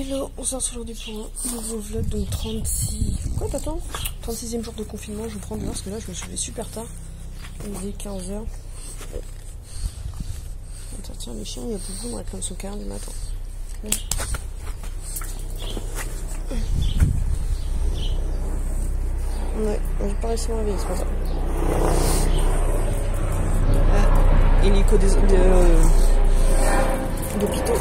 Hello, on se retrouve aujourd'hui pour un nouveau vlog, donc 36... Quoi t'attends 36e jour de confinement, je prends de l'heure parce que là je me suis levée super tard. Il est 15h. Tiens, les chiens, il y a beaucoup, on réclame son câlin du matin. Ouais, j'ai pas réussi à me réveiller, c'est pour ça. Hélico d'hôpitaux.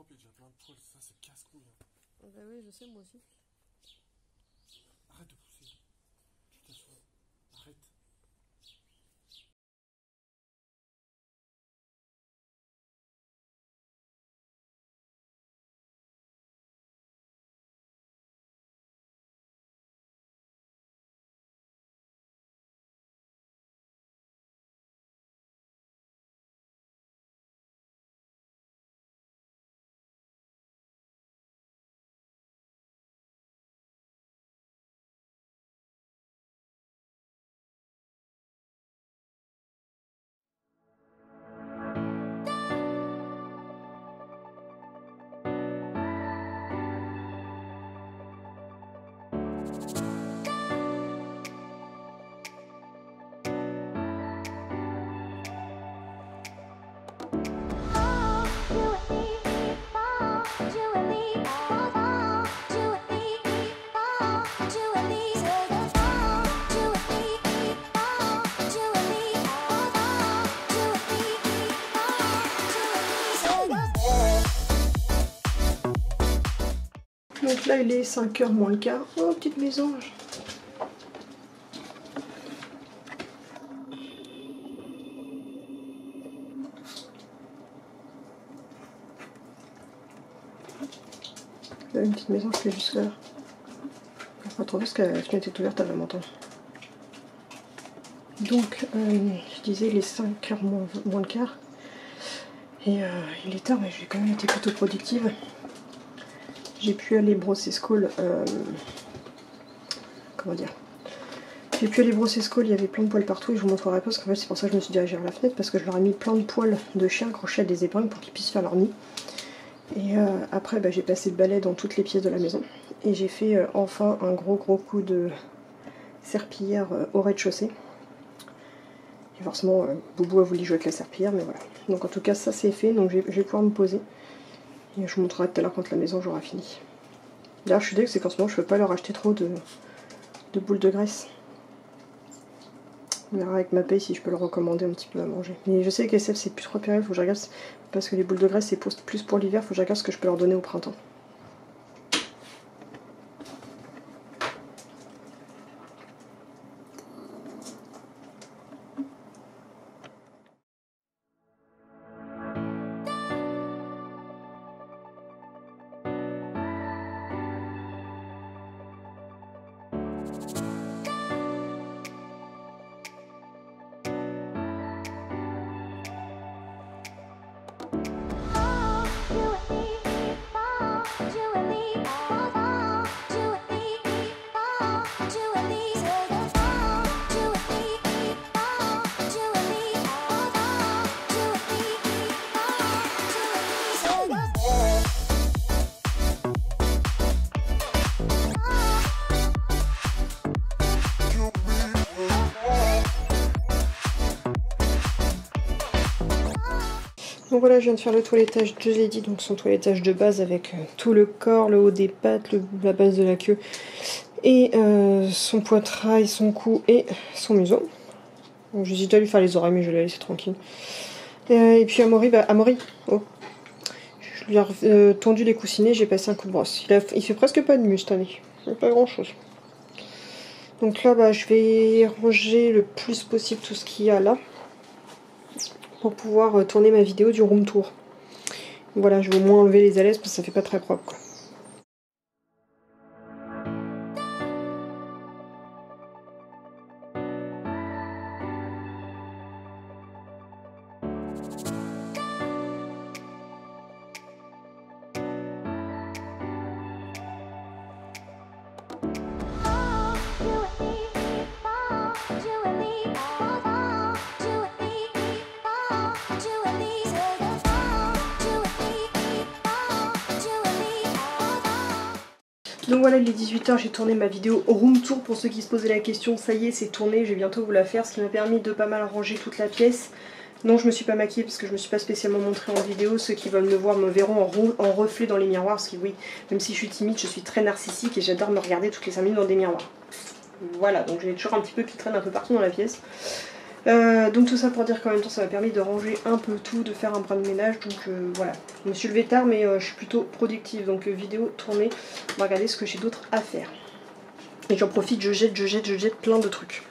J'ai déjà plein de poils, ça c'est casse-couille. Bah oui, je sais, moi aussi. Arrête de pousser. Tu t'assois. Arrête. Donc là il est 5h moins le quart. Oh, petite mésange. Là, une petite mésange qui est juste là. Pas trop parce que la fenêtre est ouverte, elle va m'entendre. Donc je disais il est 5h moins le quart. Et il est tard mais j'ai quand même été plutôt productive. J'ai pu aller brosser ce col. Comment dire? J'ai pu aller brosser ce col, il y avait plein de poils partout et je vous montrerai pas parce qu'en fait c'est pour ça que je me suis dirigée vers la fenêtre parce que je leur ai mis plein de poils de chien accrochés à des épingles pour qu'ils puissent faire leur nid. Et après j'ai passé le balai dans toutes les pièces de la maison et j'ai fait enfin un gros coup de serpillière au rez-de-chaussée. Et forcément Boubou a voulu jouer avec la serpillière mais voilà. Donc en tout cas ça c'est fait, donc je vais pouvoir me poser. Et je vous montrerai tout à l'heure quand la maison j'aurai fini. D'ailleurs je suis désolée, c'est qu'en ce moment je ne peux pas leur acheter trop de boules de graisse. On verra avec ma paye si je peux le recommander un petit peu à manger. Mais je sais qu'SF c'est plus trop période, faut que je regarde parce que les boules de graisse c'est plus pour l'hiver, faut que je regarde ce que je peux leur donner au printemps. Donc voilà, je viens de faire le toilettage, je l'ai dit, donc son toilettage de base avec tout le corps, le haut des pattes, la base de la queue et son poitrail, son cou et son museau. Donc j'hésitais à lui faire les oreilles mais je l'ai laissé tranquille. Et puis Amaury, oh. Je lui ai tendu les coussinets, j'ai passé un coup de brosse. Il fait presque pas de mue cette année, pas grand chose. Donc là, je vais ranger le plus possible tout ce qu'il y a là pour pouvoir tourner ma vidéo du room tour. Voilà, je vais au moins enlever les alaises parce que ça fait pas très propre, quoi. Donc voilà, il est 18 h, j'ai tourné ma vidéo room tour. Pour ceux qui se posaient la question, ça y est, c'est tourné, je vais bientôt vous la faire, ce qui m'a permis de pas mal ranger toute la pièce. Non, je me suis pas maquillée parce que je me suis pas spécialement montrée en vidéo. Ceux qui veulent me voir me verront en reflet dans les miroirs, parce que oui, même si je suis timide, je suis très narcissique et j'adore me regarder toutes les 5 minutes dans des miroirs. Voilà, donc j'ai toujours un petit peu qui traîne un peu partout dans la pièce. Donc tout ça pour dire qu'en même temps ça m'a permis de ranger un peu tout, de faire un brin de ménage, donc voilà. Je me suis levée tard mais je suis plutôt productive, donc vidéo tournée, on va regarder ce que j'ai d'autre à faire. Et j'en profite, je jette plein de trucs.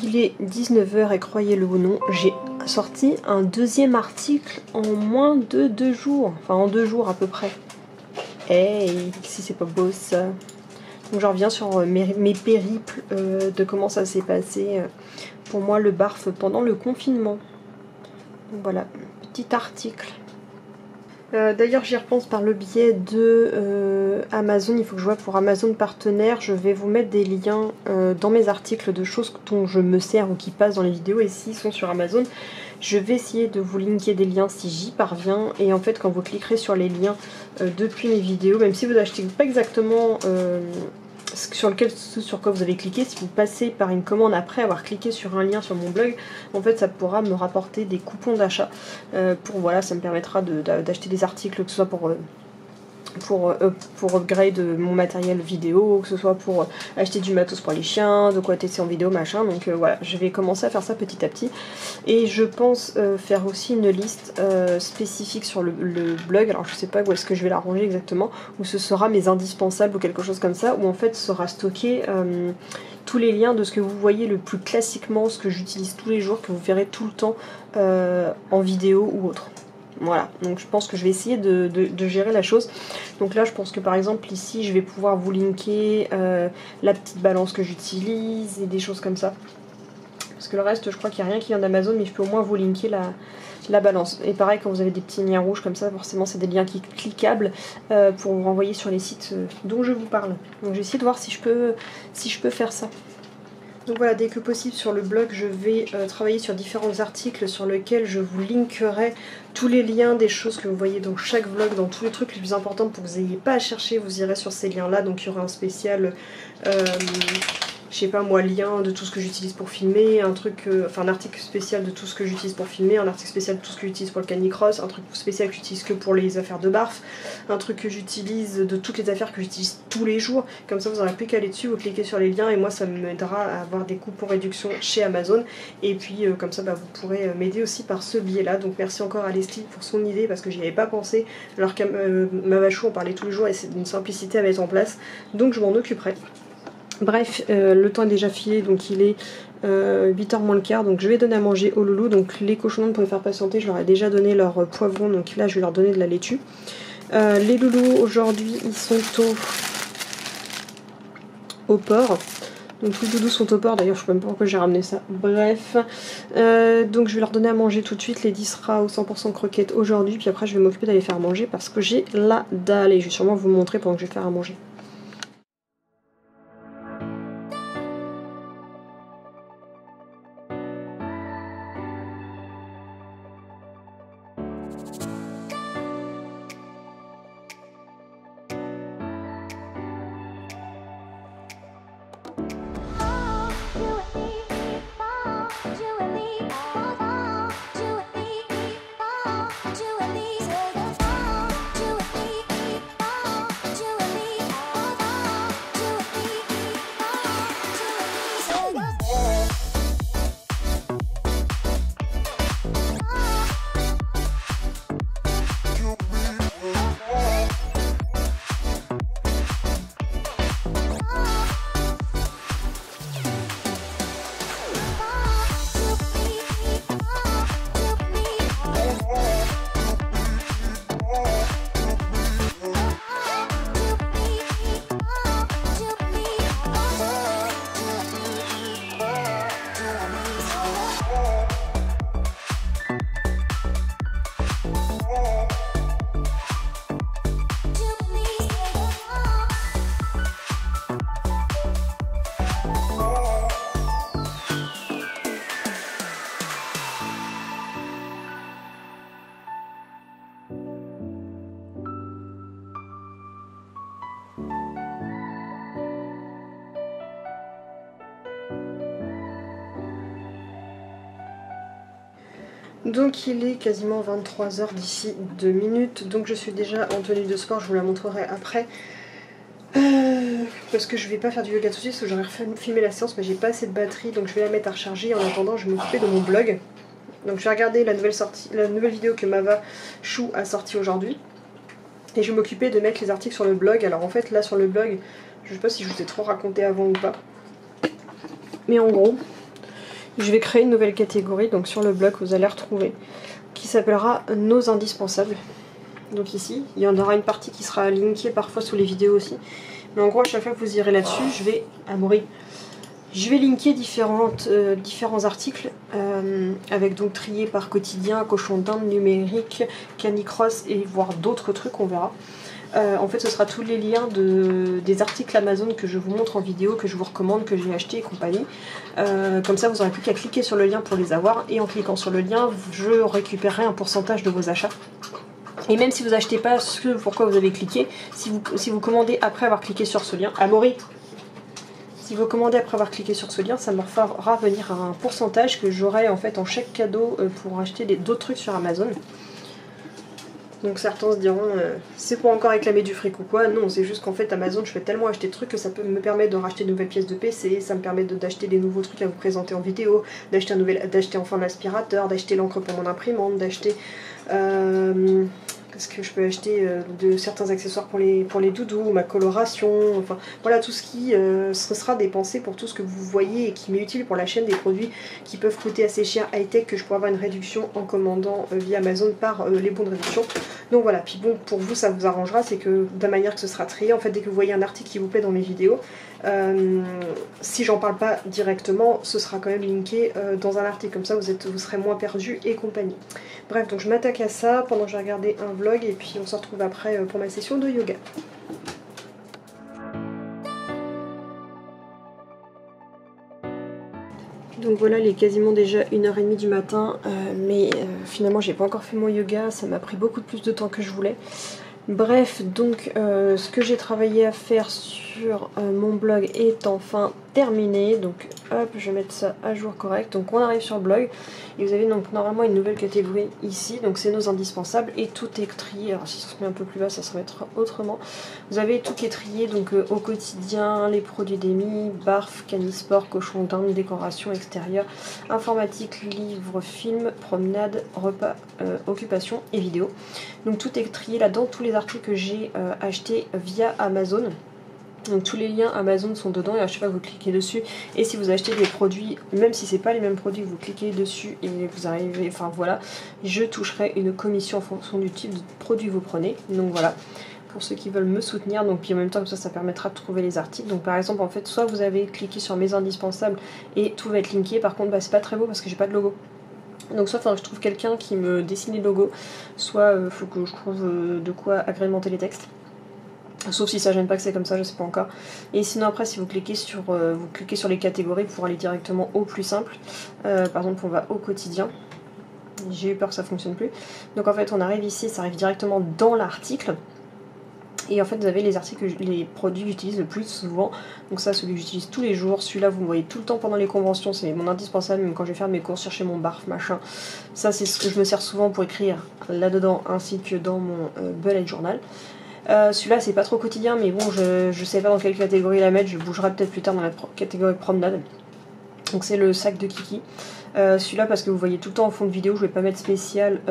Il est 19 h et croyez-le ou non, j'ai sorti un deuxième article en moins de 2 jours. Enfin en 2 jours à peu près. Hey, si c'est pas beau ça. Donc je reviens sur mes périples de comment ça s'est passé pour moi le barf pendant le confinement. Donc voilà, petit article. D'ailleurs j'y repense par le biais de Amazon, il faut que je vois pour Amazon partenaire, je vais vous mettre des liens dans mes articles de choses dont je me sers ou qui passent dans les vidéos, et s'ils sont sur Amazon, je vais essayer de vous linker des liens si j'y parviens, et en fait quand vous cliquerez sur les liens depuis mes vidéos, même si vous achetez pas exactement sur quoi vous avez cliqué, si vous passez par une commande après avoir cliqué sur un lien sur mon blog, en fait ça pourra me rapporter des coupons d'achat voilà, ça me permettra d'acheter des articles, que ce soit pour upgrade mon matériel vidéo, que ce soit pour acheter du matos pour les chiens, de quoi tester en vidéo, machin. Donc voilà, je vais commencer à faire ça petit à petit. Et je pense faire aussi une liste spécifique sur le blog. Alors je sais pas où est-ce que je vais la ranger exactement, où ce sera mes indispensables ou quelque chose comme ça, où en fait sera stocké tous les liens de ce que vous voyez le plus classiquement, ce que j'utilise tous les jours, que vous verrez tout le temps en vidéo ou autre. Voilà, donc je pense que je vais essayer de gérer la chose. Donc là je pense que par exemple ici je vais pouvoir vous linker la petite balance que j'utilise et des choses comme ça. Parce que le reste je crois qu'il n'y a rien qui vient d'Amazon, mais je peux au moins vous linker la balance. Et pareil, quand vous avez des petits liens rouges comme ça, forcément c'est des liens cliquables pour vous renvoyer sur les sites dont je vous parle. Donc je vais essayer de voir si je peux faire ça. Donc voilà, dès que possible sur le blog, je vais travailler sur différents articles sur lesquels je vous linkerai tous les liens des choses que vous voyez dans chaque vlog, dans tous les trucs les plus importants pour que vous n'ayez pas à chercher, vous irez sur ces liens là. Donc il y aura un spécial je sais pas moi, lien de tout ce que j'utilise pour filmer, un truc, enfin un article spécial de tout ce que j'utilise pour filmer, un article spécial de tout ce que j'utilise pour le canicross, un truc spécial que j'utilise que pour les affaires de barf, un truc que j'utilise de toutes les affaires que j'utilise tous les jours. Comme ça vous aurez plus qu'à aller dessus, vous cliquez sur les liens et moi ça m'aidera à avoir des coupons réduction chez Amazon. Et puis comme ça vous pourrez m'aider aussi par ce biais là. Donc merci encore à Leslie pour son idée parce que j'y avais pas pensé, alors qu'à Mavachou on parlait tous les jours et c'est d'une simplicité à mettre en place, donc je m'en occuperai. Bref, le temps est déjà filé, donc il est 8h moins le quart, donc je vais donner à manger aux loulous. Donc les cochons pour les faire patienter, je leur ai déjà donné leur poivron, donc là je vais leur donner de la laitue. Les loulous aujourd'hui ils sont au porc. Donc tous les doudous sont au porc, d'ailleurs je sais même pas pourquoi j'ai ramené ça. Bref, donc je vais leur donner à manger tout de suite. Lady sera au 100% croquette aujourd'hui, puis après je vais m'occuper d'aller faire manger parce que j'ai la dalle et je vais sûrement vous montrer pendant que je vais faire à manger. Donc il est quasiment 23 h d'ici 2 minutes, donc je suis déjà en tenue de sport, je vous la montrerai après. Parce que je vais pas faire du yoga tout de suite, parce que j'aurais filmé la séance mais j'ai pas assez de batterie, donc je vais la mettre à recharger. En attendant je vais m'occuper de mon blog. Donc je vais regarder la nouvelle vidéo que Mavachou a sortie aujourd'hui. Et je vais m'occuper de mettre les articles sur le blog. Alors en fait là sur le blog, je sais pas si je vous ai trop raconté avant ou pas. Mais en gros, je vais créer une nouvelle catégorie, donc sur le blog vous allez retrouver, qui s'appellera Nos indispensables. Donc ici, il y en aura une partie qui sera linkée parfois sous les vidéos aussi. Mais en gros, à chaque fois que vous irez là-dessus, je vais linker différents articles avec donc triés par quotidien, cochon d'Inde, numérique, canicross et voire d'autres trucs, on verra. En fait ce sera tous les liens des articles Amazon que je vous montre en vidéo, que je vous recommande, que j'ai acheté et compagnie. Comme ça vous n'aurez plus qu'à cliquer sur le lien pour les avoir, et en cliquant sur le lien je récupérerai un pourcentage de vos achats. Et même si vous achetez pas ce pourquoi vous avez cliqué, si vous commandez après avoir cliqué sur ce lien, Amaury, si vous commandez après avoir cliqué sur ce lien, ça me fera venir un pourcentage que j'aurai en fait en chèque cadeau pour acheter d'autres trucs sur Amazon. Donc certains se diront c'est pour encore réclamer du fric ou quoi. Non, c'est juste qu'en fait Amazon, je fais tellement acheter de trucs que ça peut me permettre de racheter de nouvelles pièces de PC, ça me permet d'acheter des nouveaux trucs à vous présenter en vidéo, d'acheter enfin l'aspirateur, d'acheter l'encre pour mon imprimante, d'acheter qu'est-ce que je peux acheter de certains accessoires pour les doudous, ma coloration, enfin voilà tout ce qui ce sera dépensé pour tout ce que vous voyez et qui m'est utile pour la chaîne, des produits qui peuvent coûter assez cher high-tech que je pourrais avoir une réduction en commandant via Amazon par les bons de réduction. Donc voilà, puis bon pour vous ça vous arrangera, c'est que de la manière que ce sera trié, en fait dès que vous voyez un article qui vous plaît dans mes vidéos, si j'en parle pas directement, ce sera quand même linké dans un article, comme ça vous serez moins perdu et compagnie. Bref, donc je m'attaque à ça pendant que je vais regarder un vlog et puis on se retrouve après pour ma session de yoga. Donc voilà, il est quasiment déjà 1h30 du matin, mais finalement j'ai pas encore fait mon yoga, ça m'a pris beaucoup plus de temps que je voulais. Bref, donc ce que j'ai travaillé à faire sur mon blog est enfin terminé. Donc hop, je vais mettre ça à jour correct. Donc on arrive sur le blog et vous avez donc normalement une nouvelle catégorie ici. Donc c'est nos indispensables et tout est trié. Alors si ça se met un peu plus bas, ça se mettra autrement. Vous avez tout qui est trié donc au quotidien, les produits d'Emmy, barf, canisport, cochon d'Inde, décoration extérieure, informatique, livres, films, promenade, repas, occupation et vidéo. Donc tout est trié là-dedans, tous les articles que j'ai achetés via Amazon. Donc tous les liens Amazon sont dedans et à chaque fois que vous cliquez dessus, et si vous achetez des produits, même si c'est pas les mêmes produits, vous cliquez dessus et vous arrivez, enfin voilà, je toucherai une commission en fonction du type de produit que vous prenez. Donc voilà, pour ceux qui veulent me soutenir, donc puis en même temps comme ça permettra de trouver les articles. Donc par exemple en fait, soit vous avez cliqué sur mes indispensables et tout va être linké, par contre c'est pas très beau parce que j'ai pas de logo. Donc soit il faudra que je trouve quelqu'un qui me dessine les logos, soit il faut que je trouve de quoi agrémenter les textes. Sauf si ça gêne pas que c'est comme ça, je sais pas encore. Et sinon après si vous cliquez sur les catégories pour aller directement au plus simple. Par exemple on va au quotidien. J'ai eu peur que ça fonctionne plus. Donc en fait on arrive ici, ça arrive directement dans l'article. Et en fait vous avez les articles, les produits que j'utilise le plus souvent. Donc ça, celui que j'utilise tous les jours. Celui-là vous me voyez tout le temps pendant les conventions, c'est mon indispensable, même quand je vais faire mes courses, chercher mon barf, machin. Ça c'est ce que je me sers souvent pour écrire là-dedans, ainsi que dans mon bullet journal. Celui-là c'est pas trop quotidien, mais bon je sais pas dans quelle catégorie la mettre, je bougerai peut-être plus tard dans la catégorie promenade. Donc c'est le sac de Kiki. Celui-là parce que vous voyez tout le temps en fond de vidéo, je vais pas mettre spécial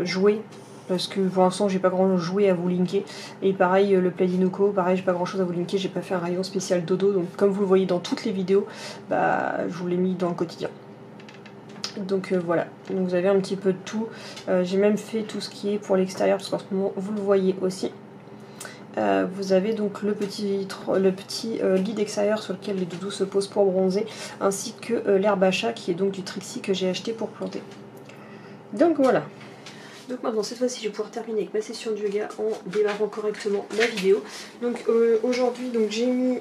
jouet. Parce que pour l'instant j'ai pas grand jouet à vous linker. Et pareil le Pladinuco, pareil j'ai pas grand chose à vous linker, j'ai pas fait un rayon spécial dodo. Donc comme vous le voyez dans toutes les vidéos, bah je vous l'ai mis dans le quotidien. Donc voilà, donc vous avez un petit peu de tout. J'ai même fait tout ce qui est pour l'extérieur, parce qu'en ce moment vous le voyez aussi. Vous avez donc le petit lit d'extérieur sur lequel les doudous se posent pour bronzer, ainsi que l'herbe à chat qui est donc du Trixie que j'ai acheté pour planter. Donc voilà. Donc maintenant cette fois-ci je vais pouvoir terminer avec ma session de yoga en démarrant correctement la vidéo. Donc aujourd'hui donc j'ai mis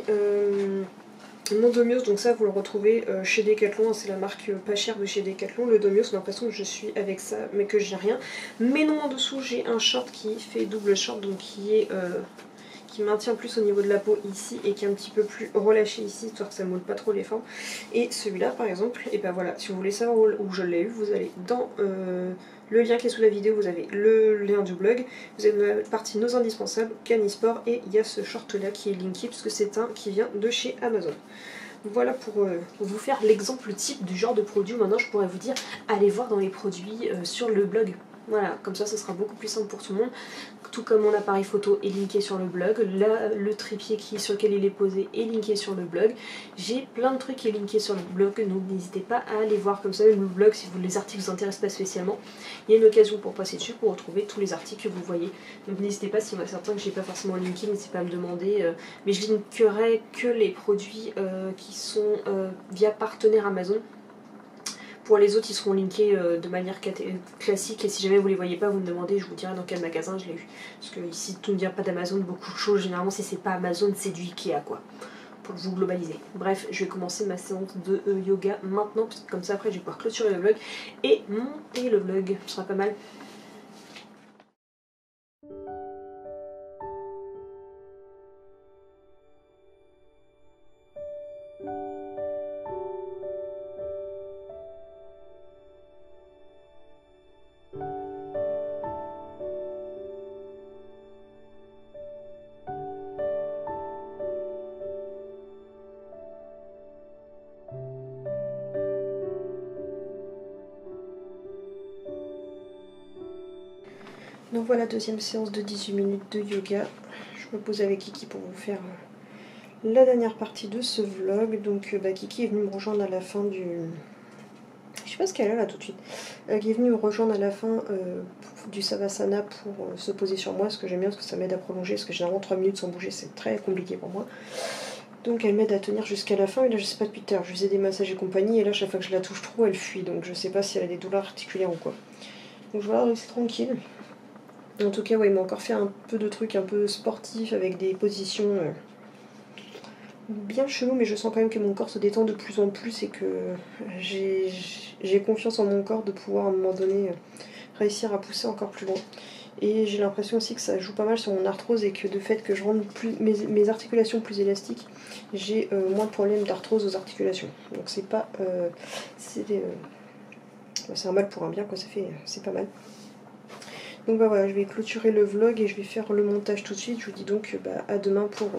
mon Domios, donc ça vous le retrouvez chez Decathlon, c'est la marque pas chère de chez Decathlon. Le Domios, j'ai l'impression que je suis avec ça mais que j'ai rien. Mais non, en dessous j'ai un short qui fait double short, donc qui maintient plus au niveau de la peau ici et qui est un petit peu plus relâché ici, histoire que ça ne moule pas trop les formes. Et celui-là par exemple, et ben voilà, si vous voulez savoir où je l'ai eu, vous allez dans le lien qui est sous la vidéo, vous avez le lien du blog, vous avez la partie nos indispensables, Canisport, et il y a ce short là qui est linké puisque c'est un qui vient de chez Amazon. Voilà pour vous faire l'exemple type du genre de produit. Maintenant je pourrais vous dire, allez voir dans les produits sur le blog. Voilà, comme ça sera beaucoup plus simple pour tout le monde. Tout comme mon appareil photo est linké sur le blog, là, le trépied sur lequel il est posé est linké sur le blog. J'ai plein de trucs qui est linké sur le blog, donc n'hésitez pas à aller voir comme ça le blog si les articles vous intéressent pas spécialement. Il y a une occasion pour passer dessus pour retrouver tous les articles que vous voyez. Donc n'hésitez pas, s'il y en a certains que j'ai pas forcément linké, n'hésitez pas à me demander. Mais je linkerai que les produits qui sont via partenaire Amazon. Pour les autres, ils seront linkés de manière classique, et si jamais vous les voyez pas, vous me demandez, je vous dirai dans quel magasin je l'ai eu. Parce que ici, tout ne vient pas d'Amazon, beaucoup de choses, généralement si c'est pas Amazon, c'est du Ikea quoi, pour vous globaliser. Bref, je vais commencer ma séance de yoga maintenant, parce que comme ça après je vais pouvoir clôturer le vlog et monter le vlog, ce sera pas mal. Donc voilà, deuxième séance de 18 minutes de yoga. Je me pose avec Kiki pour vous faire la dernière partie de ce vlog. Donc Kiki est venue me rejoindre à la fin du... Je sais pas ce qu'elle a là tout de suite. Qui est venue me rejoindre à la fin du Savasana pour se poser sur moi, ce que j'aime bien parce que ça m'aide à prolonger, parce que généralement 3 minutes sans bouger c'est très compliqué pour moi. Donc elle m'aide à tenir jusqu'à la fin, et là je sais pas depuis tout à l'heure, je faisais des massages et compagnie, et là chaque fois que je la touche trop elle fuit, donc je sais pas si elle a des douleurs articulaires ou quoi. Donc je vais rester tranquille. En tout cas, ouais, il m'a encore fait un peu de trucs un peu sportifs avec des positions bien chelou, mais je sens quand même que mon corps se détend de plus en plus et que j'ai confiance en mon corps de pouvoir à un moment donné réussir à pousser encore plus loin. Et j'ai l'impression aussi que ça joue pas mal sur mon arthrose et que de fait que je rende mes articulations plus élastiques, j'ai moins de problèmes d'arthrose aux articulations. Donc c'est pas... c'est un mal pour un bien, quoi, c'est pas mal. Donc bah voilà, je vais clôturer le vlog et je vais faire le montage tout de suite. Je vous dis donc à demain pour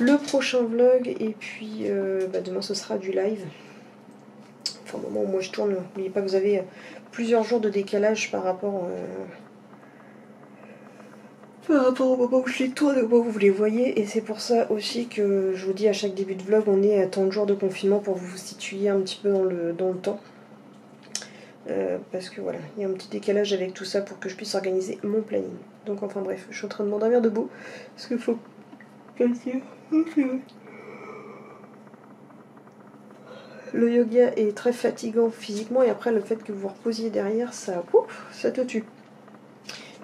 le prochain vlog. Et puis demain ce sera du live. Enfin au moment où moi je tourne, n'oubliez pas que vous avez plusieurs jours de décalage par rapport au moment où je les tourne, au moment où vous les voyez. Et c'est pour ça aussi que je vous dis à chaque début de vlog, on est à tant de jours de confinement pour vous situer un petit peu dans le temps. Parce que voilà, il y a un petit décalage avec tout ça pour que je puisse organiser mon planning. Donc enfin bref, je suis en train de m'endormir debout, parce qu'il faut... Le yoga est très fatigant physiquement, et après le fait que vous vous reposiez derrière, ça te tue.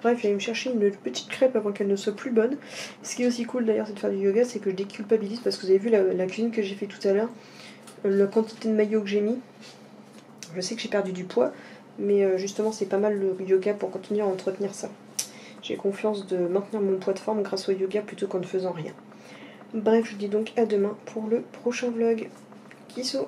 Bref, j'allais me chercher une petite crêpe avant qu'elle ne soit plus bonne. Ce qui est aussi cool d'ailleurs, c'est de faire du yoga, c'est que je déculpabilise, parce que vous avez vu la cuisine que j'ai fait tout à l'heure, la quantité de maillot que j'ai mis. Je sais que j'ai perdu du poids, mais justement c'est pas mal le yoga pour continuer à entretenir ça. J'ai confiance de maintenir mon poids de forme grâce au yoga plutôt qu'en ne faisant rien. Bref, je vous dis donc à demain pour le prochain vlog. Kisso!